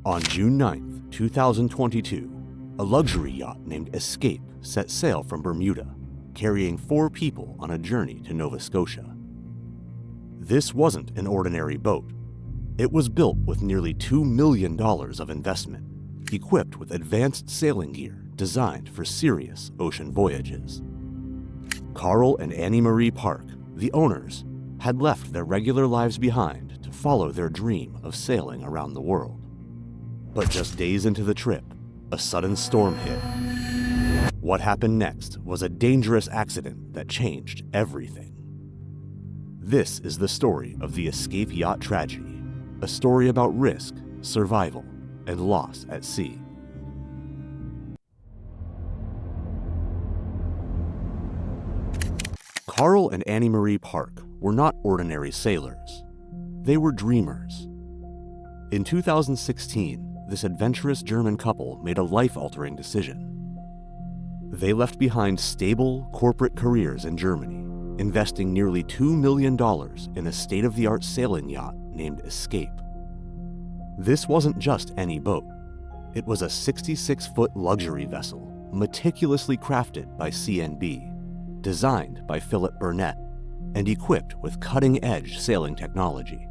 On June 9, 2022, a luxury yacht named Escape set sail from Bermuda, carrying 4 people on a journey to Nova Scotia. This wasn't an ordinary boat. It was built with nearly $2 million of investment, equipped with advanced sailing gear designed for serious ocean voyages. Karl and Annie-Marie Falk, the owners, had left their regular lives behind to follow their dream of sailing around the world. But just days into the trip, a sudden storm hit. What happened next was a dangerous accident that changed everything. This is the story of the Escape Yacht tragedy, a story about risk, survival, and loss at sea. Karl and Annie-Marie Falk were not ordinary sailors. They were dreamers. In 2016, this adventurous German couple made a life-altering decision. They left behind stable corporate careers in Germany, investing nearly $2 million in a state-of-the-art sailing yacht named Escape. This wasn't just any boat. It was a 66-foot luxury vessel, meticulously crafted by CNB, designed by Philip Burnett, and equipped with cutting-edge sailing technology.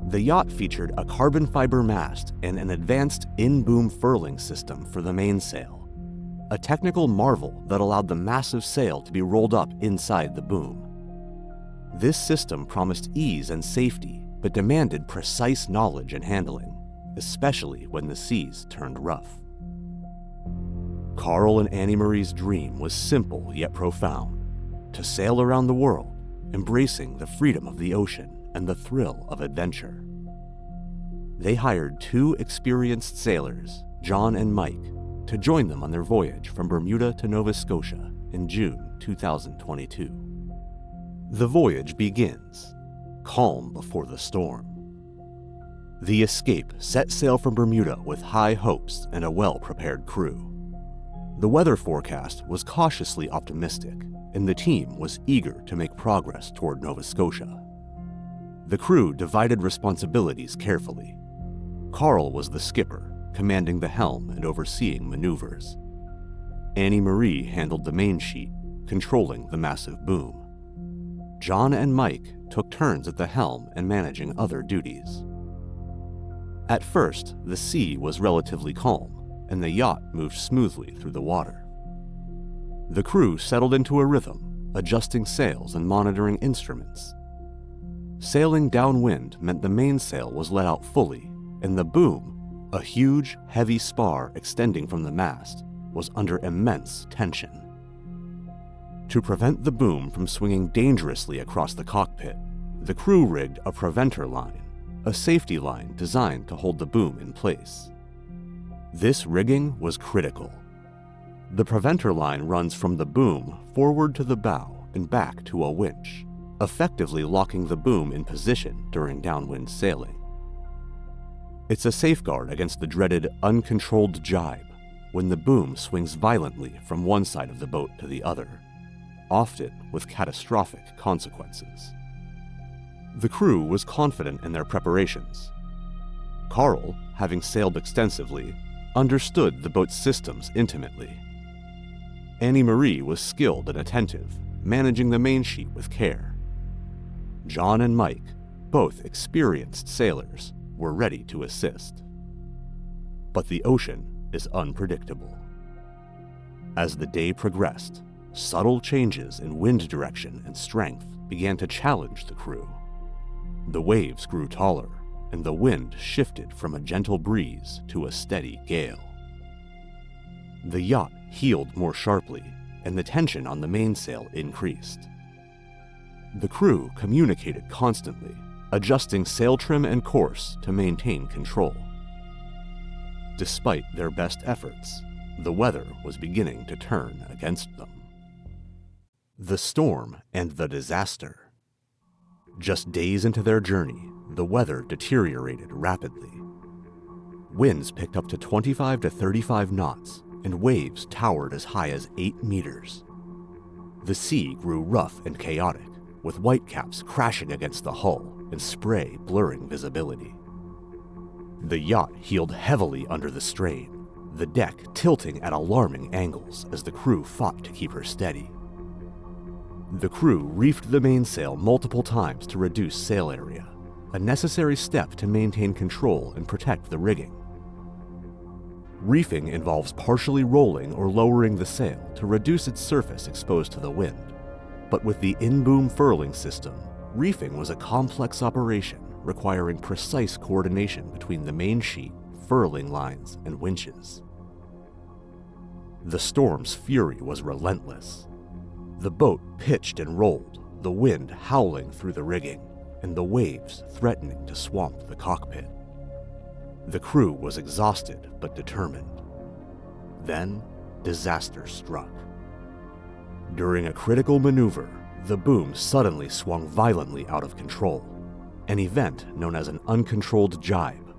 The yacht featured a carbon fiber mast and an advanced in-boom furling system for the mainsail, a technical marvel that allowed the massive sail to be rolled up inside the boom. This system promised ease and safety, but demanded precise knowledge and handling, especially when the seas turned rough. Karl and Annie-Marie's dream was simple yet profound: to sail around the world, embracing the freedom of the ocean and the thrill of adventure. They hired 2 experienced sailors, John and Mike, to join them on their voyage from Bermuda to Nova Scotia in June 2022. The voyage begins, calm before the storm. The Escape set sail from Bermuda with high hopes and a well-prepared crew. The weather forecast was cautiously optimistic, and the team was eager to make progress toward Nova Scotia. The crew divided responsibilities carefully. Karl was the skipper, commanding the helm and overseeing maneuvers. Annie-Marie handled the main sheet, controlling the massive boom. John and Mike took turns at the helm and managing other duties. At first, the sea was relatively calm, and the yacht moved smoothly through the water. The crew settled into a rhythm, adjusting sails and monitoring instruments. Sailing downwind meant the mainsail was let out fully, and the boom, a huge, heavy spar extending from the mast, was under immense tension. To prevent the boom from swinging dangerously across the cockpit, the crew rigged a preventer line, a safety line designed to hold the boom in place. This rigging was critical. The preventer line runs from the boom forward to the bow and back to a winch, effectively locking the boom in position during downwind sailing. It's a safeguard against the dreaded uncontrolled jibe, when the boom swings violently from one side of the boat to the other, often with catastrophic consequences. The crew was confident in their preparations. Karl, having sailed extensively, understood the boat's systems intimately. Annie-Marie was skilled and attentive, managing the main sheet with care. John and Mike, both experienced sailors, were ready to assist. But the ocean is unpredictable. As the day progressed, subtle changes in wind direction and strength began to challenge the crew. The waves grew taller, and the wind shifted from a gentle breeze to a steady gale. The yacht heeled more sharply, and the tension on the mainsail increased. The crew communicated constantly, adjusting sail trim and course to maintain control. Despite their best efforts, the weather was beginning to turn against them. The storm and the disaster. Just days into their journey, the weather deteriorated rapidly. Winds picked up to 25 to 35 knots, and waves towered as high as 8 meters. The sea grew rough and chaotic, with whitecaps crashing against the hull and spray blurring visibility. The yacht heeled heavily under the strain, the deck tilting at alarming angles as the crew fought to keep her steady. The crew reefed the mainsail multiple times to reduce sail area, a necessary step to maintain control and protect the rigging. Reefing involves partially rolling or lowering the sail to reduce its surface exposed to the wind, but with the in-boom furling system, reefing was a complex operation requiring precise coordination between the main sheet, furling lines, and winches. The storm's fury was relentless. The boat pitched and rolled, the wind howling through the rigging, and the waves threatening to swamp the cockpit. The crew was exhausted but determined. Then, disaster struck. During a critical maneuver, the boom suddenly swung violently out of control, an event known as an uncontrolled jibe.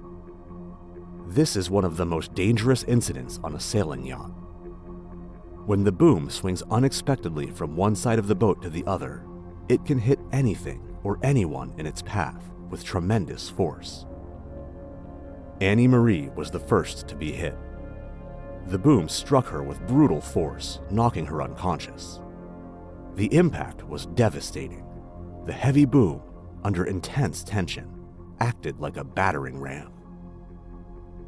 This is one of the most dangerous incidents on a sailing yacht. When the boom swings unexpectedly from one side of the boat to the other, it can hit anything or anyone in its path with tremendous force. Annie-Marie was the first to be hit. The boom struck her with brutal force, knocking her unconscious. The impact was devastating. The heavy boom, under intense tension, acted like a battering ram.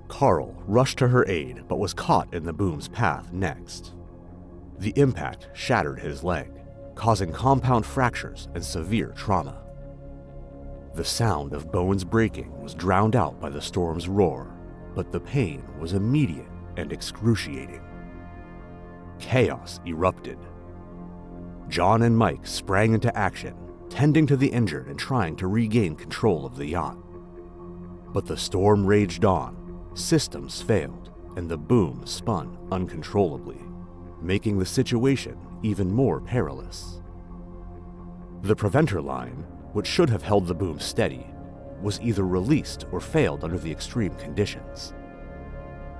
Karl rushed to her aid but was caught in the boom's path next. The impact shattered his leg, causing compound fractures and severe trauma. The sound of bones breaking was drowned out by the storm's roar, but the pain was immediate and excruciating. Chaos erupted. John and Mike sprang into action, tending to the injured and trying to regain control of the yacht. But the storm raged on, systems failed, and the boom spun uncontrollably, making the situation even more perilous. The preventer line, which should have held the boom steady, was either released or failed under the extreme conditions.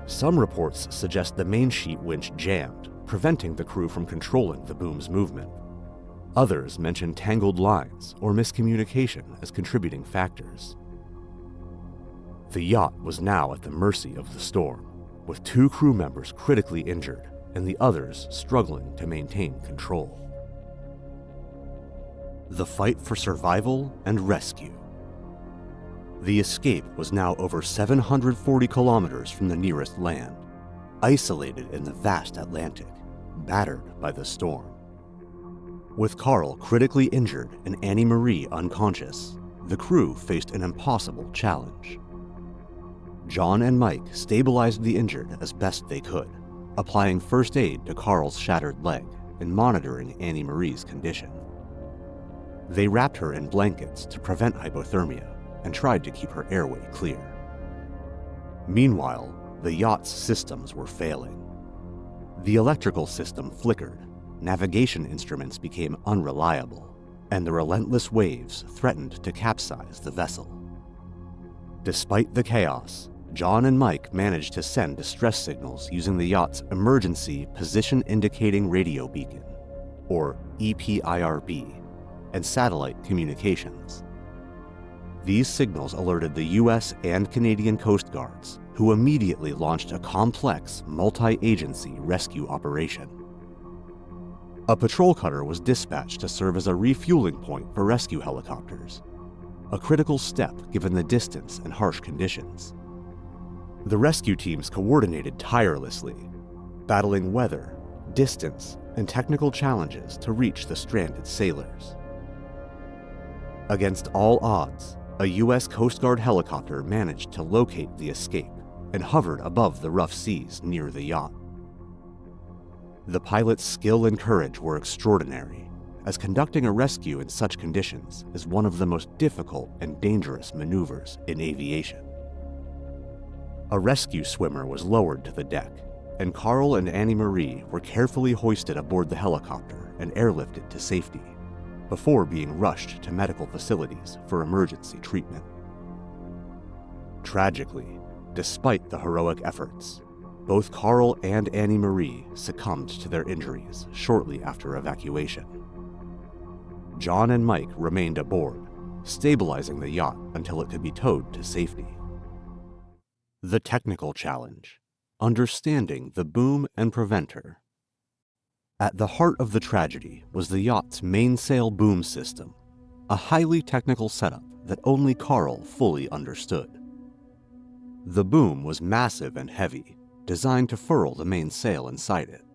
Some reports suggest the main sheet winch jammed, preventing the crew from controlling the boom's movement. Others mention tangled lines or miscommunication as contributing factors. The yacht was now at the mercy of the storm, with 2 crew members critically injured and the others struggling to maintain control. The fight for survival and rescue. The escape was now over 740 kilometers from the nearest land, isolated in the vast Atlantic, battered by the storm. With Karl critically injured and Annie-Marie unconscious, the crew faced an impossible challenge. John and Mike stabilized the injured as best they could, applying first aid to Karl's shattered leg and monitoring Annie-Marie's condition. They wrapped her in blankets to prevent hypothermia and tried to keep her airway clear. Meanwhile, the yacht's systems were failing. The electrical system flickered, navigation instruments became unreliable, and the relentless waves threatened to capsize the vessel. Despite the chaos, John and Mike managed to send distress signals using the yacht's Emergency Position Indicating Radio Beacon, or EPIRB, and satellite communications. These signals alerted the US and Canadian Coast Guards, who immediately launched a complex, multi-agency rescue operation. A patrol cutter was dispatched to serve as a refueling point for rescue helicopters, a critical step given the distance and harsh conditions. The rescue teams coordinated tirelessly, battling weather, distance, and technical challenges to reach the stranded sailors. Against all odds, a US Coast Guard helicopter managed to locate the escape and hovered above the rough seas near the yacht. The pilot's skill and courage were extraordinary, as conducting a rescue in such conditions is one of the most difficult and dangerous maneuvers in aviation. A rescue swimmer was lowered to the deck, and Karl and Annie-Marie were carefully hoisted aboard the helicopter and airlifted to safety, before being rushed to medical facilities for emergency treatment. Tragically, despite the heroic efforts, both Karl and Annie-Marie succumbed to their injuries shortly after evacuation. John and Mike remained aboard, stabilizing the yacht until it could be towed to safety. The technical challenge: understanding the boom and preventer. At the heart of the tragedy was the yacht's mainsail boom system, a highly technical setup that only Karl fully understood. The boom was massive and heavy, designed to furl the mainsail inside it.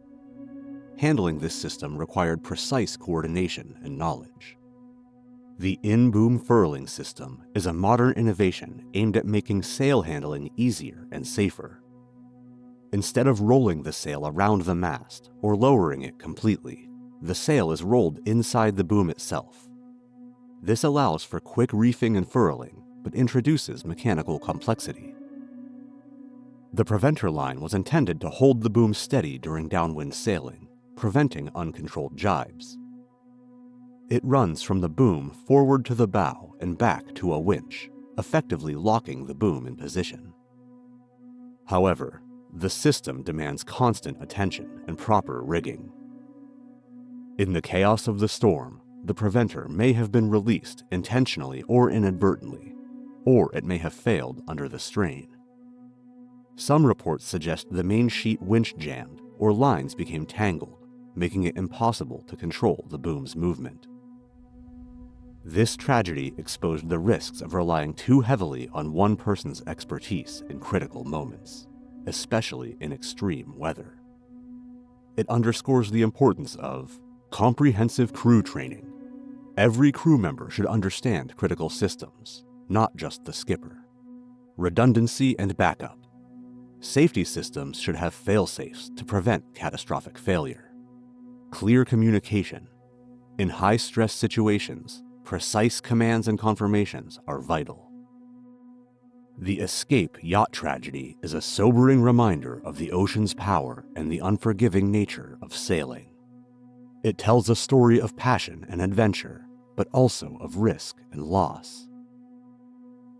Handling this system required precise coordination and knowledge. The in-boom furling system is a modern innovation aimed at making sail handling easier and safer. Instead of rolling the sail around the mast or lowering it completely, the sail is rolled inside the boom itself. This allows for quick reefing and furling, but introduces mechanical complexity. The preventer line was intended to hold the boom steady during downwind sailing, preventing uncontrolled jibes. It runs from the boom forward to the bow and back to a winch, effectively locking the boom in position. However, the system demands constant attention and proper rigging. In the chaos of the storm, the preventer may have been released intentionally or inadvertently, or it may have failed under the strain. Some reports suggest the main sheet winch jammed or lines became tangled, making it impossible to control the boom's movement. This tragedy exposed the risks of relying too heavily on one person's expertise in critical moments, especially in extreme weather. It underscores the importance of comprehensive crew training. Every crew member should understand critical systems, not just the skipper. Redundancy and backup. Safety systems should have fail-safes to prevent catastrophic failure. Clear communication. In high-stress situations, precise commands and confirmations are vital. The escape yacht tragedy is a sobering reminder of the ocean's power and the unforgiving nature of sailing. It tells a story of passion and adventure, but also of risk and loss.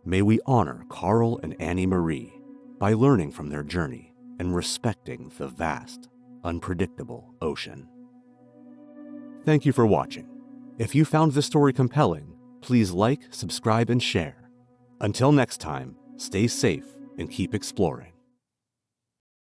May we honor Karl and Annie-Marie by learning from their journey and respecting the vast, unpredictable ocean. Thank you for watching. If you found this story compelling, please like, subscribe, and share. Until next time, stay safe and keep exploring.